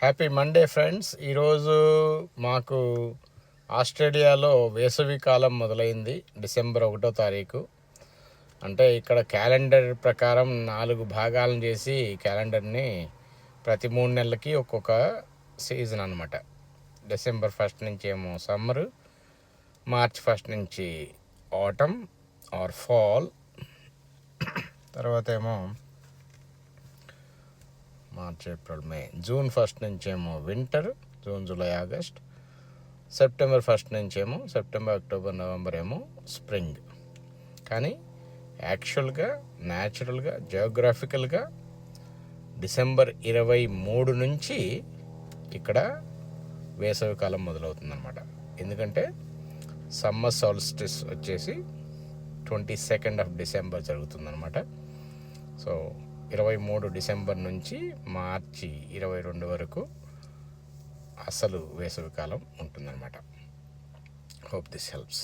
Happy Monday friends. ఈరోజు మాకు ఆస్ట్రేలియాలో వేసవి కాలం మొదలైంది. డిసెంబర్ 1వ తారీఖు. అంటే ఇక్కడ క్యాలెండర్ ప్రకారం 4 భాగాలను చేసి క్యాలెండర్ని ప్రతి 3 నెలలకి ఒక్కొక్క సీజన్ అనమాట. డిసెంబర్ 1 నుంచి ఏమో సమ్మరు, మార్చ్ 1 నుంచి ఆటమ్ ఆర్ ఫాల్, తర్వాత ఏమో మార్చ్, ఏప్రిల్, మే, జూన్ 1 నుంచేమో winter, June, July, August, September 1 నుంచేమో సెప్టెంబర్, అక్టోబర్, నవంబర్ ఏమో స్ప్రింగ్. కానీ యాక్చువల్గా న్యాచురల్గా జియోగ్రాఫికల్గా డిసెంబర్ 23 నుంచి ఇక్కడ వేసవికాలం మొదలవుతుందన్నమాట. ఎందుకంటే సమ్మర్ సాల్స్టిస్ వచ్చేసి 22nd of December జరుగుతుందన్నమాట. సో 23 డిసెంబర్ నుంచి మార్చి 22 వరకు అసలు వేసవికాలం ఉంటుందన్నమాట. Hope this helps.